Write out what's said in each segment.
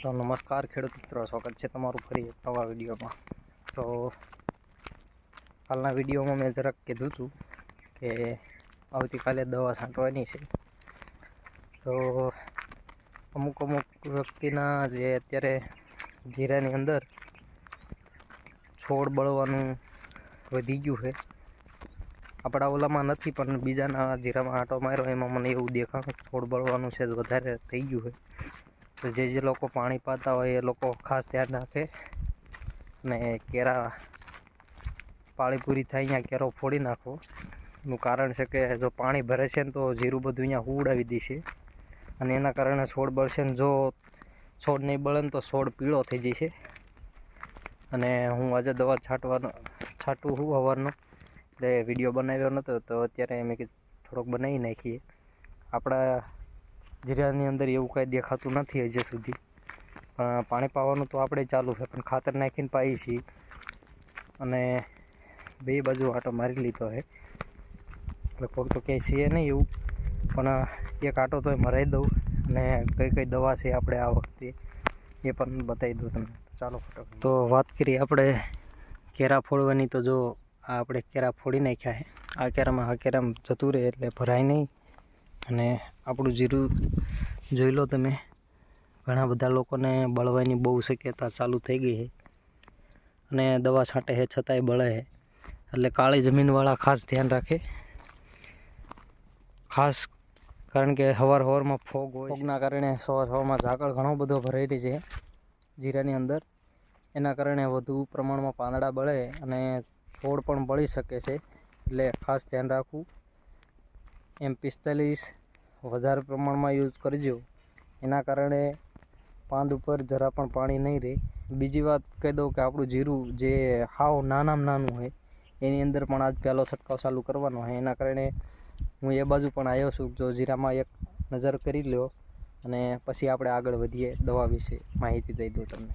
તો નમસ્કાર ખેડૂત મિત્રો, સ્વાગત છે તમારું ફરી એક નવા વિડીયોમાં। તો કાલના વિડીયોમાં મેં જરાક કીધું હતું કે આવતીકાલે દવા છાંટવાની છે। તો અમુક વ્યક્તિના જે અત્યારે જીરાની અંદર છોડ બળવાનું વધી ગયું છે। આપણા ઓલામાં નથી પણ બીજાના જીરામાં આંટો માર્યો એમાં મને એવું દેખાણું છોડ બળવાનું છે, વધારે થઈ ગયું છે। તો જે લોકો પાણી પાતા હોય એ લોકો ખાસ ધ્યાન રાખે અને કેરા પાળી પૂરી થાય અહીંયા કેરો ફોડી નાખો। એનું કારણ છે કે જો પાણી ભરે છે ને તો જીરું બધું અહીંયા હુવડાવી દેશે અને એના કારણે છોડ બળશે ને જો છોડ નહીં બળે ને તો છોડ પીળો થઈ જશે। અને હું આજે દવા છાંટું હું સવારનો, એટલે વિડીયો બનાવ્યો નહોતો તો અત્યારે મેં કીધું થોડોક બનાવી નાખીએ। આપણા જીરાની અંદર એવું કાંઈ દેખાતું નથી હજી સુધી, પણ પાણી પાવાનું તો આપણે ચાલુ છે, પણ ખાતર નાખીને પાઈએ છીએ અને બે બાજુ આંટો મારી લીધો છે। લગભગ તો ક્યાંય છે નહીં એવું, પણ એક આંટો તો મરાઈ દઉં અને કઈ કઈ દવા છે આપણે આ વખતે એ પણ બતાવી દઉં તમને। ચાલો ફટાફટ તો વાત કરીએ આપણે કેરા ફોડવાની। તો જો આ આપણે કેરા ફોડી નાખ્યા છે, આ કેરામાં જતું રહે એટલે ભરાય નહીં। અને આપણું જીરું જોઈ લો તમે, ઘણા બધા લોકોને બળવાની બહુ શક્યતા ચાલુ થઈ ગઈ છે અને દવા છાંટે છે છતાંય બળે છે। એટલે કાળી જમીનવાળા ખાસ ધ્યાન રાખે, ખાસ કારણ કે સવારમાં ફોગ હોય, ફોગના કારણે સવારમાં ઝાકળ ઘણો બધો ભરાયેલી છે જીરાની અંદર, એના કારણે વધુ પ્રમાણમાં પાંદડા બળે અને છોડ પણ બળી શકે છે। એટલે ખાસ ધ્યાન રાખવું। M45 વધારે પ્રમાણમાં યુઝ કરજો, એના કારણે પાંદ ઉપર જરા પણ પાણી નહીં રહે। બીજી વાત કહી દઉં કે આપણું જીરું જે હાવ નાનામાં નાનું હોય એની અંદર પણ આજ પહેલો છંટકાવ ચાલુ કરવાનો છે, એના કારણે હું એ બાજુ પણ આવ્યો છું। જો જીરામાં એક નજર કરી લો અને પછી આપણે આગળ વધીએ, દવા વિશે માહિતી દઈ દઉં તમને।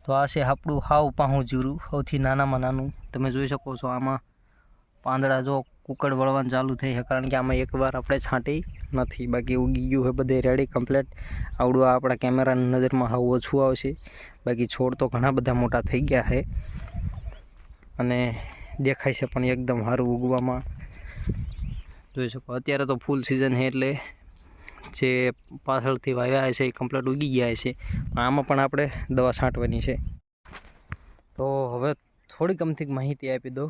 તો આ છે આપણું હાવ પાહું જીરું, સૌથી નાનામાં નાનું। તમે જોઈ શકો છો આમાં પાંદડા જો કુકડ વળવાનું ચાલુ થઈ છે, કારણ કે આમાં એકવાર આપણે છાંટી નથી, બાકી ઉગી ગયું છે બધે રેડી કમ્પ્લેટ। આવડું આપણા કેમેરાની નજરમાં હાવ ઓછું આવશે, બાકી છોડ તો ઘણા બધા મોટા થઈ ગયા છે અને દેખાય છે પણ એકદમ સારું ઉગવામાં। જોઈ શકો અત્યારે તો ફૂલ સિઝન છે એટલે જે પાછળથી વાવ્યા છે એ કમ્પ્લેટ ઉગી ગયા છે, પણ આમાં પણ આપણે દવા છાંટવાની છે। તો હવે થોડી કમથી માહિતી આપી દો,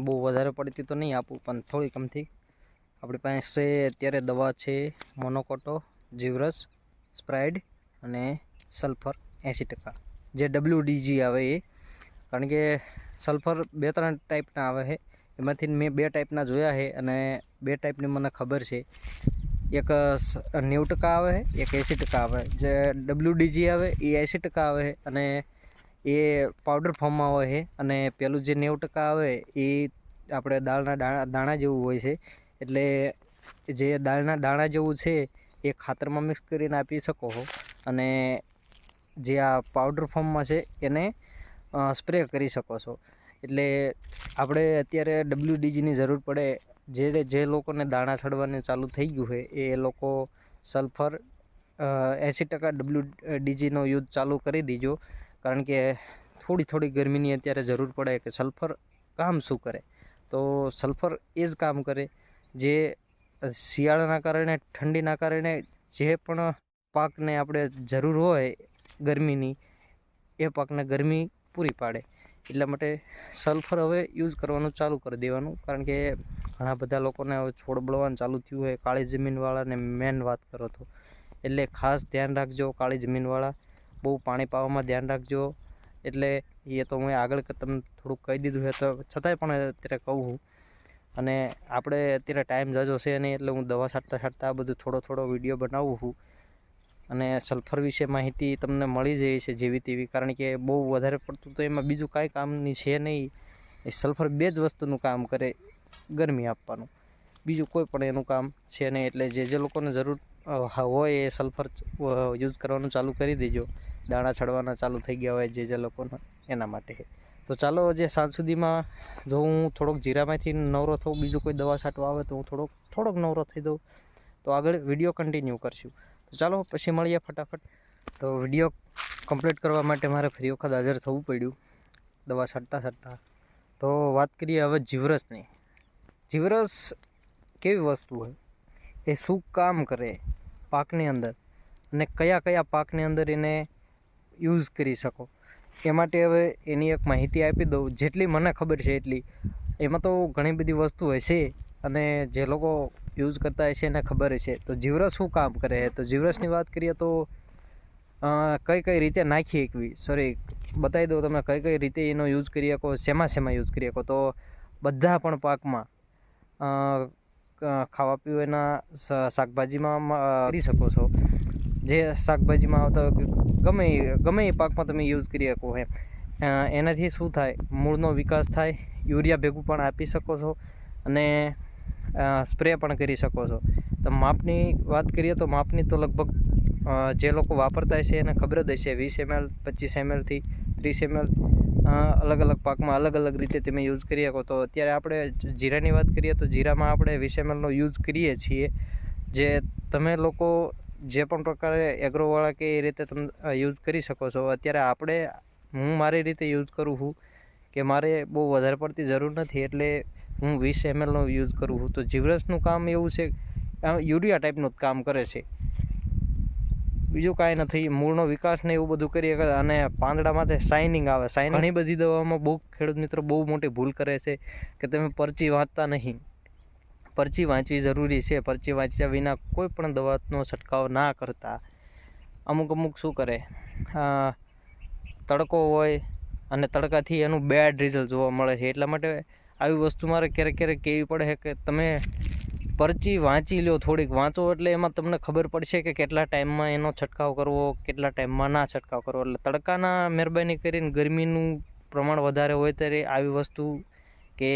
બહુ વધારે પડતી તો નહીં આપું પણ થોડી કમથી। આપણી પાસે અત્યારે દવા છે મોનોકોટો, જીવરસ, સ્પ્રાઇડ અને સલ્ફર 80%, જે WDG આવે એ। કારણ કે સલ્ફર 2-3 ટાઈપના આવે છે, એમાંથી મેં 2 ટાઈપના જોયા છે અને 2 ટાઈપની મને ખબર છે। એક 90% આવે છે, એક 80% આવે। જે WDG આવે એ 80% આવે છે અને એ પાવડર ફોર્મમાં આવે છે, અને પેલું જે 90% આવે એ આપણે દાળના દાણા જેવું હોય છે। એટલે જે દાળના દાણા જેવું છે એ ખાતરમાં મિક્સ કરીને આપી શકો છો, અને જે આ પાવડર ફોર્મમાં છે એને સ્પ્રે કરી શકો છો। એટલે આપણે અત્યારે WDGની જરૂર પડે, જે લોકોને દાણા છડવાને ચાલુ થઈ ગયું છે એ લોકો સલ્ફર 80% WDGનો યુઝ ચાલુ કરી દીજો। કારણ કે થોડી ગરમીની અત્યારે જરૂર પડે કે સલ્ફર કામ શું કરે, તો સલ્ફર એ જ કામ કરે જે શિયાળાના કારણે, ઠંડીના કારણે જે પણ પાકને આપણે જરૂર હોય ગરમીની, એ પાકને ગરમી પૂરી પાડે। એટલા માટે સલ્ફર હવે યુઝ કરવાનું ચાલુ કરી દેવાનું, કારણ કે ઘણા બધા લોકોને હવે છોડ બળવાનું ચાલુ થયું હોય, કાળી જમીનવાળાને મેન વાત કરો તો। એટલે ખાસ ધ્યાન રાખજો કાળી જમીનવાળા, બહુ પાણી પાવામાં ધ્યાન રાખજો। એટલે એ તો હું આગળ તમને થોડુંક કહી દીધું છે, તો છતાંય પણ અત્યારે કહું છું। અને આપણે અત્યારે ટાઈમ જાજો છે નહીં, એટલે હું દવા છાંટતા આ બધું થોડો વિડીયો બનાવું છું અને સલ્ફર વિશે માહિતી તમને મળી જાય છે જેવી તેવી, કારણ કે બહુ વધારે પડતું તો એમાં બીજું કાંઈ કામની છે નહીં। એ સલ્ફર 2 જ વસ્તુનું કામ કરે, ગરમી આપવાનું, બીજું કોઈ પણ એનું કામ છે નહીં। એટલે જે લોકોને જરૂર હોય એ સલ્ફર યુઝ કરવાનું ચાલુ કરી દેજો, દાણા છડવાના ચાલુ થઈ ગયા હોય જે લોકોને, એના માટે। તો ચાલો જે સાંજ સુધીમાં જો હું થોડોક જીરામાંથી નવરો થઉં, બીજું કોઈ દવા છાંટવા આવે તો હું થોડોક નવરો થઈ દઉં, તો આગળ વિડીયો કન્ટિન્યુ કરશું। તો તો ચાલો પછી મળીએ ફટાફટ. તો વિડીયો કમ્પ્લીટ કરવા માટે મારે ફરી વખત હાજર થવું પડ્યું દવા છાંટતા. તો વાત કરીએ હવે જીવરસની. જીવરસ કેવી વસ્તુ હોય, એ શું કામ કરે પાકની અંદર, અને કયા પાકની અંદર એને યુઝ કરી શકો, એ માટે હવે એની એક માહિતી આપી દઉં જેટલી મને ખબર છે એટલી. એમાં તો ઘણી બધી વસ્તુ હશે અને જે લોકો યુઝ કરતા હશે એને ખબર છે. તો જીવરસ શું કામ કરે છે, તો જીવરસની વાત કરીએ તો કઈ રીતે નાખી બતાવી દઉં તમે કઈ રીતે એનો યુઝ કરી શકો, શેમાં યુઝ કરી શકો. તો બધા પણ પાકમાં ખાવા પીવાના શાકભાજીમાં કરી શકો છો. જે શાકભાજીમાં આવતા ગમે એ પાકમાં તમે યુઝ કરી શકો એમ. એનાથી શું થાય, મૂળનો વિકાસ થાય, યુરિયા ભેગું પણ આપી શકો છો અને સ્પ્રે પણ કરી શકો છો. તો માપની વાત કરીએ તો માપની તો લગભગ જે લોકો વાપરતા હશે એને ખબર જ હશે. 20 ml 25 ml થી 30 ml અલગ પાકમાં અલગ રીતે તમે યુઝ કરી શકો. તો અત્યારે આપણે જીરાની વાત કરીએ તો જીરામાં આપણે 20 ml નો યુઝ કરીએ છીએ. જે તમે લોકો જે પણ પ્રકારે એગ્રોવાળા કે એ રીતે તમે યુઝ કરી શકો છો. અત્યારે હું મારી રીતે યુઝ કરું છું કે મારે બહુ વધારે પડતી જરૂર નથી, એટલે હું 20 ml નો યુઝ કરું છું. તો જીવરસનું કામ એવું છે, યુરિયા ટાઈપનું જ કામ કરે છે, બીજું કાંઈ નથી. મૂળનો વિકાસ ને એવું બધું કરીએ અને પાંદડામાંથી શાઇનિંગ આવે. ઘણી બધી દવામાં બહુ ખેડૂત મિત્રો બહુ મોટી ભૂલ કરે છે કે તમે પરચી વાંચતા નહીં. પરચી વાંચવી જરૂરી છે. પરચી વાંચ્યા વિના કોઈ પણ દવાનો છંટકાવ ના કરતા. અમુક શું કરે, તડકો હોય અને તડકાથી એનું બેડ રિઝલ્ટ જોવા મળે છે. એટલા માટે આવી વસ્તુ મારે ક્યારેક કહેવી પડે છે કે તમે પરચી વાંચી લો, થોડીક વાંચો એટલે એમાં તમને ખબર પડશે કે કેટલા ટાઈમમાં એનો છંટકાવ કરવો, કેટલા ટાઈમમાં ના છંટકાવ કરવો. એટલે તડકાના મહેરબાની કરીને ગરમીનું પ્રમાણ વધારે હોય ત્યારે આવી વસ્તુ કે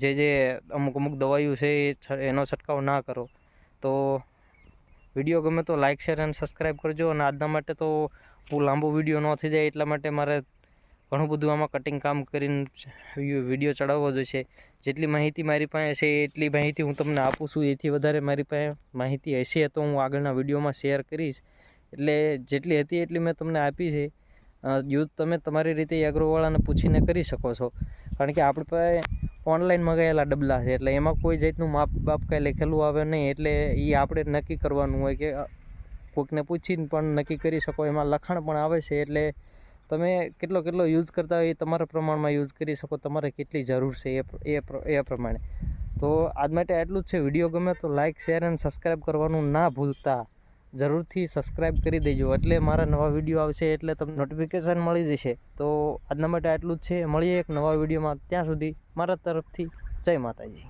જે અમુક દવાઈઓ છે એનો છંટકાવ ના કરો. તો વિડીયો ગમે તો લાઇક શેર અને સબસ્ક્રાઈબ કરજો. અને આજના માટે તો બહુ લાંબો વિડીયો ન થઈ જાય એટલા માટે મારે ઘણું બધું આમાં કટિંગ કામ કરીને વિડીયો ચડાવવો જોઈશે. જેટલી માહિતી મારી પાસે છે એટલી માહિતી હું તમને આપું છું. એથી વધારે મારી પાસે માહિતી હશે તો હું આગળના વિડીયોમાં શેર કરીશ. એટલે જેટલી હતી એટલી મેં તમને આપી છે. યુઝ તમે તમારી રીતે એગ્રોવાળાને પૂછીને કરી શકો છો. કારણ કે આપણી પાસે ઓનલાઈન મંગાવેલા ડબલા છે, એટલે એમાં કોઈ જાતનું માપ કાંઈ લખેલું આવે નહીં. એટલે એ આપણે નક્કી કરવાનું હોય કે કોઈકને પૂછીને પણ નક્કી કરી શકો. એમાં લખાણ પણ આવે છે, એટલે તમે કેટલો યુઝ કરતા હોય એ તમારા પ્રમાણમાં યુઝ કરી શકો. તમારે કેટલી જરૂર છે એ પ્રમાણે. તો આજ માટે આટલું જ છે. વિડીયો ગમે તો લાઇક શેર અને સબસ્ક્રાઈબ કરવાનું ના ભૂલતા. જરૂરથી સબસ્ક્રાઈબ કરી દેજો, એટલે મારા નવા વિડીયો આવશે એટલે તમને નોટિફિકેશન મળી જશે. તો આજના માટે આટલું જ છે. મળીએ એક નવા વિડીયોમાં. ત્યાં સુધી મારા તરફથી જય માતાજી.